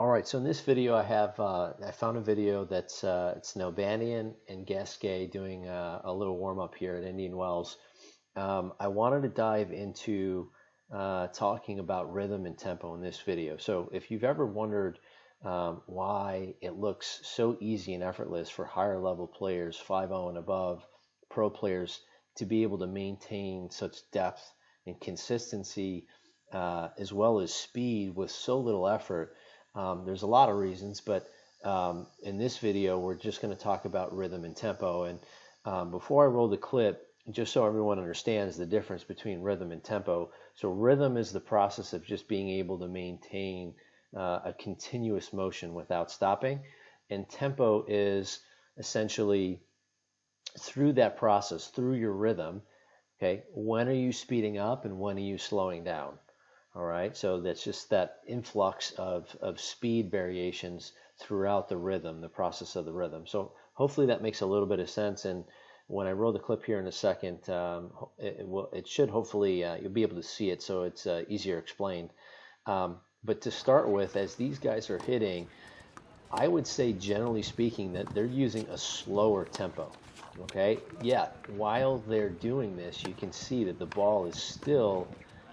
All right, so in this video I found a video that's it's Nalbandian and Gasquet doing a little warm up here at Indian Wells. I wanted to dive into talking about rhythm and tempo in this video. So if you've ever wondered why it looks so easy and effortless for higher level players, 5-0 and above, pro players, to be able to maintain such depth and consistency as well as speed with so little effort. There's a lot of reasons, but in this video, we're just going to talk about rhythm and tempo. And before I roll the clip, just so everyone understands the difference between rhythm and tempo. So rhythm is the process of just being able to maintain a continuous motion without stopping. And tempo is essentially through that process, through your rhythm, okay, when are you speeding up and when are you slowing down? All right, so that's just that influx of speed variations throughout the rhythm, the process of the rhythm. So hopefully that makes a little bit of sense. And when I roll the clip here in a second, it should hopefully, you'll be able to see it, so it's easier explained. But to start with, as these guys are hitting, I would say generally speaking that they're using a slower tempo. Okay, yeah, while they're doing this, you can see that the ball is still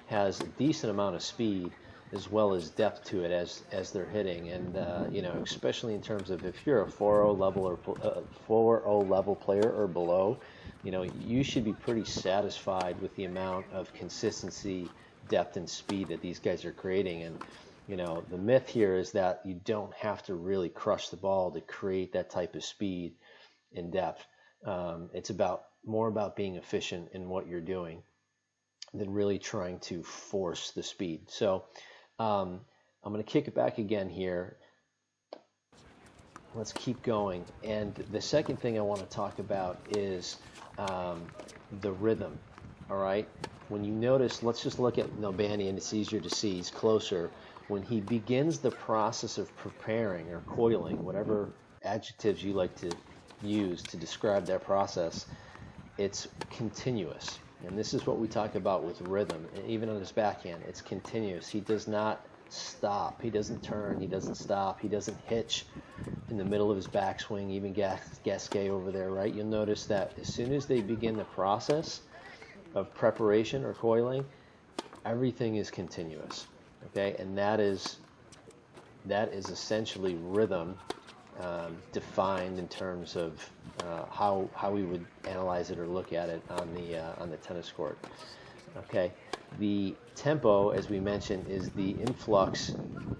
has a decent amount of speed as well as depth to it as they're hitting. And you know, especially in terms of if you're a 4-0 level or 4-0 level player or below, you know, you should be pretty satisfied with the amount of consistency, depth, and speed that these guys are creating. And you know, the myth here is that you don't have to really crush the ball to create that type of speed and depth. It's more about being efficient in what you're doing than really trying to force the speed. So I'm going to kick it back again here. Let's keep going. And the second thing I want to talk about is the rhythm. All right. When you notice, let's just look at Nalbandian. It's easier to see. He's closer. When he begins the process of preparing or coiling, whatever adjectives you like to use to describe that process, it's continuous. And this is what we talk about with rhythm. And even on his backhand, it's continuous. He does not stop. He doesn't turn. He doesn't stop. He doesn't hitch in the middle of his backswing. Even Gasquet over there, right? You'll notice that as soon as they begin the process of preparation or coiling, everything is continuous. Okay, and that is essentially rhythm defined in terms of how we would analyze it or look at it on the tennis court. Okay, the tempo, as we mentioned, is the influx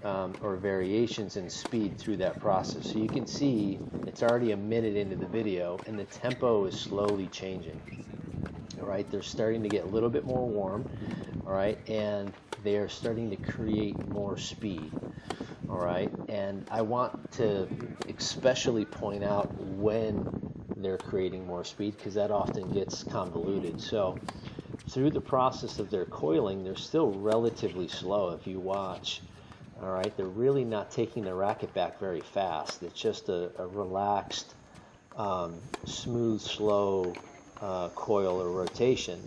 or variations in speed through that process. So you can see it's already a minute into the video, and the tempo is slowly changing. All right, they're starting to get a little bit more warm. All right, and they are starting to create more speed. All right, and I want to especially point out when they're creating more speed, because that often gets convoluted. So through the process of their coiling, they're still relatively slow. If you watch, all right, they're really not taking the racket back very fast. It's just a relaxed, smooth, slow coil or rotation.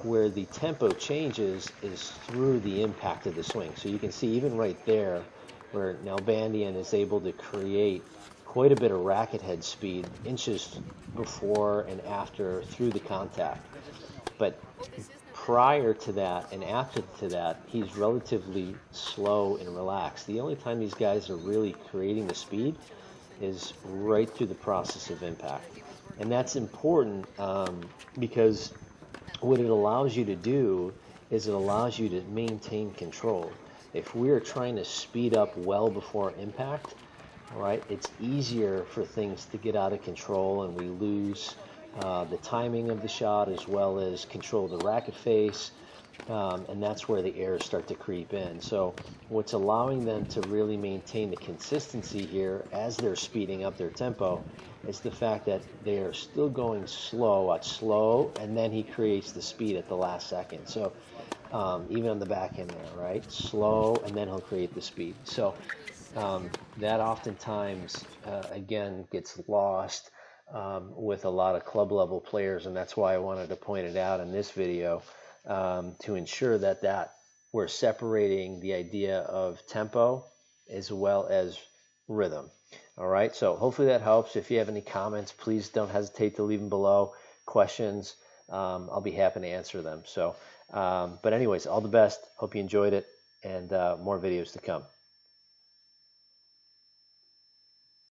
Where the tempo changes is through the impact of the swing. So you can see even right there where Nalbandian is able to create quite a bit of racket head speed inches before and after through the contact. But prior to that and after to that, he's relatively slow and relaxed. The only time these guys are really creating the speed is right through the process of impact. And that's important because what it allows you to do is it allows you to maintain control. If we're trying to speed up well before impact, all right, it's easier for things to get out of control, and we lose the timing of the shot as well as control of the racket face, and that's where the errors start to creep in. So what's allowing them to really maintain the consistency here as they're speeding up their tempo is the fact that they are still going slow, and then he creates the speed at the last second. So even on the backhand there, right? Slow, and then he'll create the speed. So that oftentimes, again, gets lost with a lot of club level players, and that's why I wanted to point it out in this video to ensure that we're separating the idea of tempo as well as rhythm. All right, so hopefully that helps. If you have any comments, please don't hesitate to leave them below. Questions, I'll be happy to answer them. So, but anyways, all the best. Hope you enjoyed it, and more videos to come.